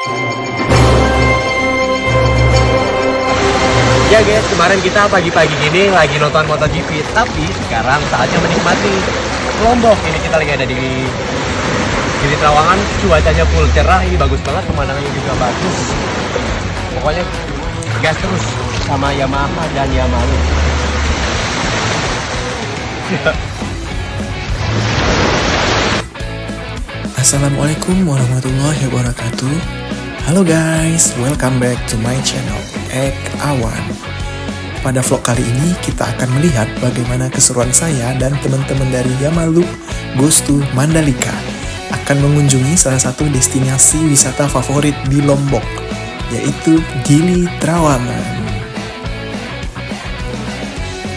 Ya guys, kemarin kita pagi-pagi gini lagi nonton MotoGP, tapi sekarang saatnya menikmati Lombok. Ini kita lagi ada di Gili Trawangan, cuacanya full cerah, ini bagus banget, pemandangannya juga bagus. Pokoknya gas terus sama Yamaha dan Yamaha. Assalamualaikum warahmatullahi wabarakatuh. Halo guys, welcome back to my channel Ek Awan. Pada vlog kali ini kita akan melihat bagaimana keseruan saya dan teman-teman dari Yamalup Goes to Mandalika akan mengunjungi salah satu destinasi wisata favorit di Lombok, yaitu Gili Trawangan.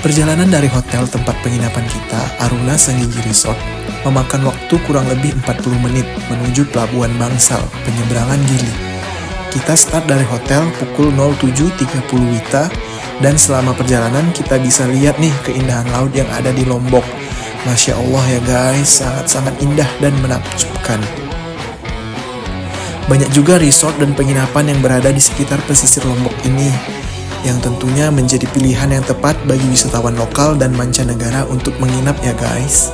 Perjalanan dari hotel tempat penginapan kita, Aruna Senggigi Resort, memakan waktu kurang lebih 40 menit menuju Pelabuhan Bangsal, penyeberangan Gili. Kita start dari hotel pukul 07.30 WITA, dan selama perjalanan kita bisa lihat nih keindahan laut yang ada di Lombok. Masya Allah ya guys, sangat-sangat indah dan menakjubkan. Banyak juga resort dan penginapan yang berada di sekitar pesisir Lombok ini, yang tentunya menjadi pilihan yang tepat bagi wisatawan lokal dan mancanegara untuk menginap ya guys.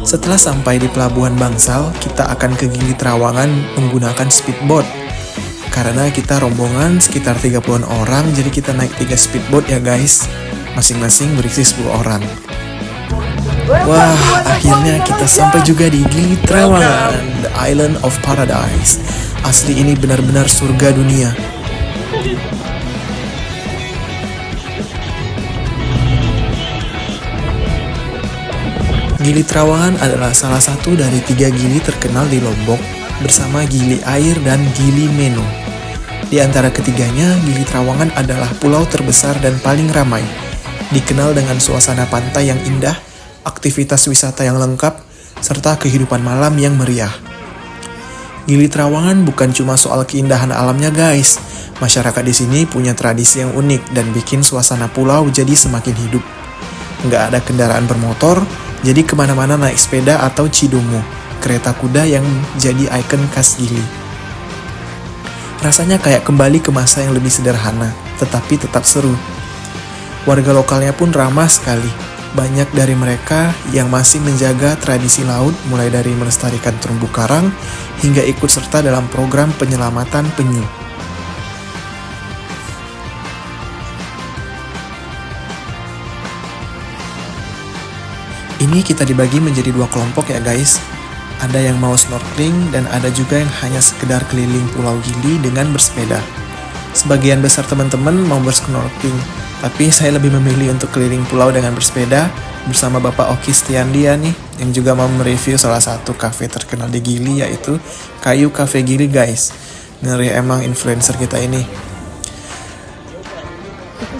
Setelah sampai di Pelabuhan Bangsal, kita akan ke Gili Trawangan menggunakan speedboat. Karena kita rombongan sekitar 30-an orang, jadi kita naik 3 speedboat ya guys. Masing-masing berisi 10 orang. Wah, akhirnya kita sampai juga di Gili Trawangan, the island of paradise. Asli ini benar-benar surga dunia. Gili Trawangan adalah salah satu dari 3 gili terkenal di Lombok bersama Gili Air dan Gili Meno. Di antara ketiganya, Gili Trawangan adalah pulau terbesar dan paling ramai. Dikenal dengan suasana pantai yang indah, aktivitas wisata yang lengkap, serta kehidupan malam yang meriah. Gili Trawangan bukan cuma soal keindahan alamnya guys. Masyarakat di sini punya tradisi yang unik dan bikin suasana pulau jadi semakin hidup. Nggak ada kendaraan bermotor, jadi kemana-mana naik sepeda atau cidumu, kereta kuda yang jadi ikon khas Gili. Rasanya kayak kembali ke masa yang lebih sederhana, tetapi tetap seru. Warga lokalnya pun ramah sekali. Banyak dari mereka yang masih menjaga tradisi laut, mulai dari melestarikan terumbu karang hingga ikut serta dalam program penyelamatan penyu. Ini kita dibagi menjadi 2 kelompok ya guys. Ada yang mau snorkeling dan ada juga yang hanya sekedar keliling Pulau Gili dengan bersepeda. Sebagian besar teman-teman mau bersnorkeling, tapi saya lebih memilih untuk keliling pulau dengan bersepeda bersama Bapak Oki Setiandia nih, yang juga mau mereview salah satu cafe terkenal di Gili, yaitu Kayu Cafe Gili guys. Ngeri emang influencer kita ini.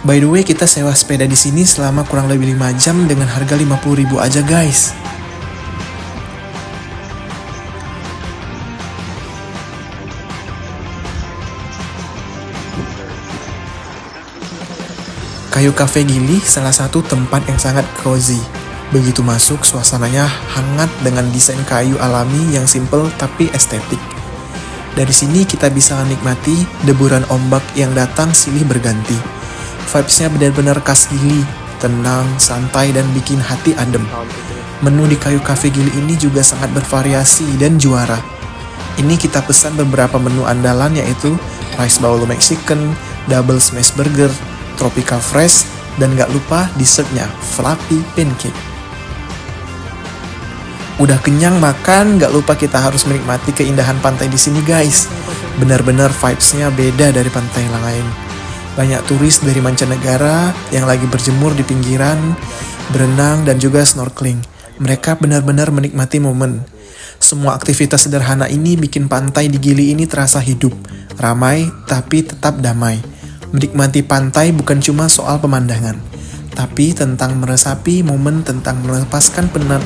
By the way, kita sewa sepeda di sini selama kurang lebih 5 jam dengan harga 50.000 aja guys. Kayu Cafe Gili salah satu tempat yang sangat cozy. Begitu masuk, suasananya hangat dengan desain kayu alami yang simple tapi estetik. Dari sini kita bisa menikmati deburan ombak yang datang silih berganti. Vibes-nya benar-benar khas Gili, tenang, santai, dan bikin hati adem. Menu di Kayu Cafe Gili ini juga sangat bervariasi dan juara. Ini kita pesan beberapa menu andalan, yaitu rice bowl Mexican, double smash burger, tropical fresh, dan gak lupa dessertnya, fluffy pancake. Udah kenyang makan, gak lupa kita harus menikmati keindahan pantai di sini guys. Benar-benar vibes-nya beda dari pantai yang lain. Banyak turis dari mancanegara yang lagi berjemur di pinggiran, berenang, dan juga snorkeling. Mereka benar-benar menikmati momen. Semua aktivitas sederhana ini bikin pantai di Gili ini terasa hidup, ramai, tapi tetap damai. Menikmati pantai bukan cuma soal pemandangan, tapi tentang meresapi momen, tentang melepaskan penat,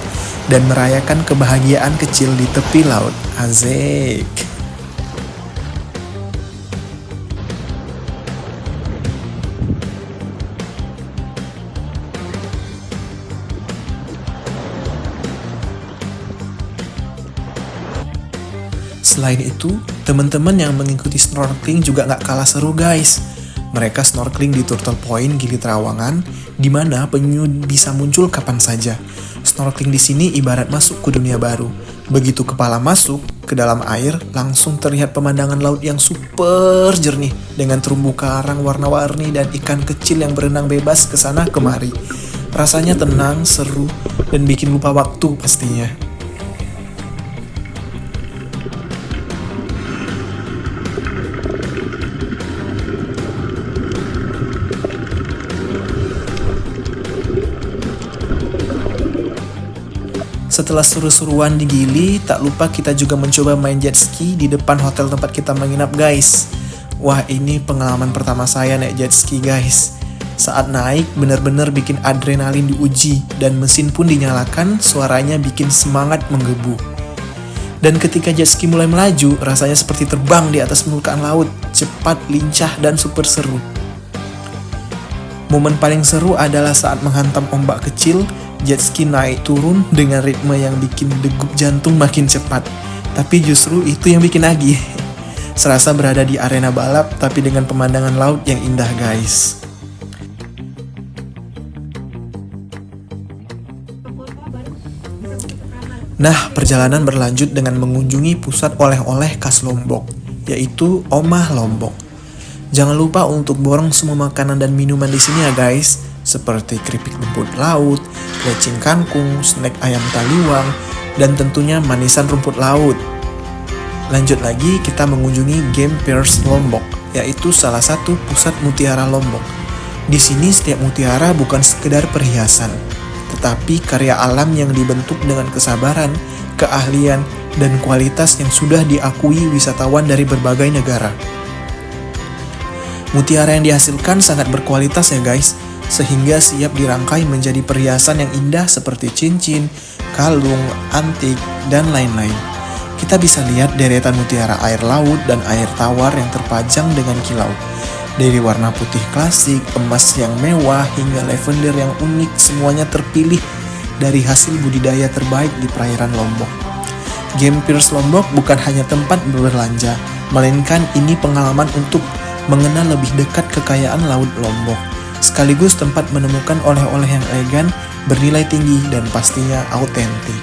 dan merayakan kebahagiaan kecil di tepi laut. Asik! Selain itu, teman-teman yang mengikuti snorkeling juga nggak kalah seru guys. Mereka snorkeling di Turtle Point, Gili Trawangan, di mana penyu bisa muncul kapan saja. Snorkeling di sini ibarat masuk ke dunia baru. Begitu kepala masuk ke dalam air, langsung terlihat pemandangan laut yang super jernih dengan terumbu karang warna-warni dan ikan kecil yang berenang bebas ke sana kemari. Rasanya tenang, seru, dan bikin lupa waktu pastinya. Setelah seru-seruan di Gili, tak lupa kita juga mencoba main jet ski di depan hotel tempat kita menginap guys. Wah, ini pengalaman pertama saya naik jet ski guys. Saat naik benar-benar bikin adrenalin diuji dan mesin pun dinyalakan, suaranya bikin semangat menggebu. Dan ketika jet ski mulai melaju, rasanya seperti terbang di atas permukaan laut, cepat, lincah, dan super seru. Momen paling seru adalah saat menghantam ombak kecil, jet ski naik turun dengan ritme yang bikin degup jantung makin cepat. Tapi justru itu yang bikin nagih. Serasa berada di arena balap tapi dengan pemandangan laut yang indah guys. Nah, perjalanan berlanjut dengan mengunjungi pusat oleh-oleh khas Lombok, yaitu Omah Lombok. Jangan lupa untuk borong semua makanan dan minuman di sini ya guys, seperti keripik rumput laut, lecing kangkung, snack ayam taliwang, dan tentunya manisan rumput laut. Lanjut lagi, kita mengunjungi Game Pierce Lombok, yaitu salah satu pusat mutiara Lombok. Di sini setiap mutiara bukan sekedar perhiasan, tetapi karya alam yang dibentuk dengan kesabaran, keahlian, dan kualitas yang sudah diakui wisatawan dari berbagai negara. Mutiara yang dihasilkan sangat berkualitas ya guys, sehingga siap dirangkai menjadi perhiasan yang indah seperti cincin, kalung, antik, dan lain-lain. Kita bisa lihat deretan mutiara air laut dan air tawar yang terpajang dengan kilau. Dari warna putih klasik, emas yang mewah, hingga lavender yang unik, semuanya terpilih dari hasil budidaya terbaik di perairan Lombok. Game Pierce Lombok bukan hanya tempat berbelanja, melainkan ini pengalaman untuk mengenal lebih dekat kekayaan laut Lombok, sekaligus tempat menemukan oleh-oleh yang elegan, bernilai tinggi, dan pastinya autentik.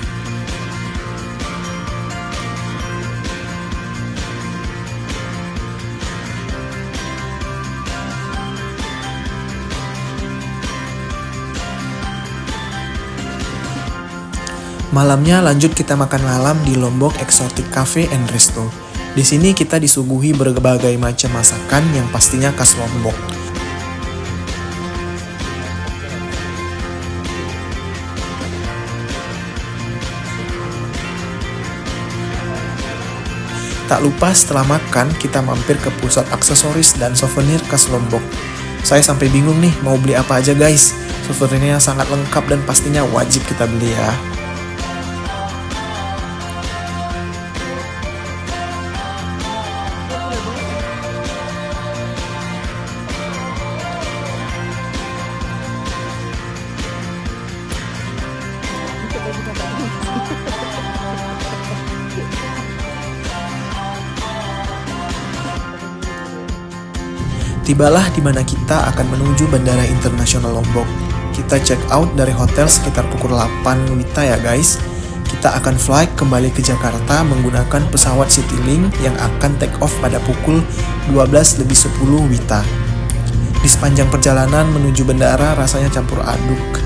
Malamnya lanjut kita makan malam di Lombok Exotic Cafe and Resto. Di sini kita disuguhi berbagai macam masakan yang pastinya khas Lombok. Tak lupa setelah makan kita mampir ke pusat aksesoris dan souvenir khas Lombok. Saya sampai bingung nih mau beli apa aja guys. Souvenirnya sangat lengkap dan pastinya wajib kita beli ya. Tibalah di mana kita akan menuju Bandara Internasional Lombok. Kita check out dari hotel sekitar pukul 8 WITA ya guys. Kita akan flight kembali ke Jakarta menggunakan pesawat Citylink yang akan take off pada pukul 12:10 WITA. Di sepanjang perjalanan menuju bandara rasanya campur aduk.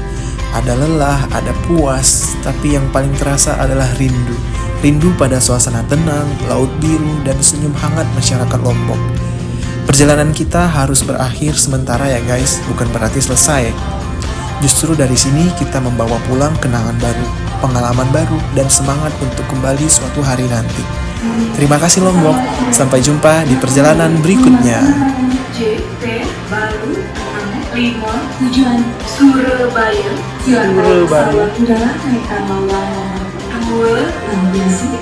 Ada lelah, ada puas, tapi yang paling terasa adalah rindu. Rindu pada suasana tenang, laut biru, dan senyum hangat masyarakat Lombok. Perjalanan kita harus berakhir sementara ya guys, bukan berarti selesai. Justru dari sini kita membawa pulang kenangan baru, pengalaman baru, dan semangat untuk kembali suatu hari nanti. Terima kasih Lombok, sampai jumpa di perjalanan berikutnya. JP Baru 65 tujuan Surabaya. Silakan pesawat udara naik kapal nomor 2 Lambisi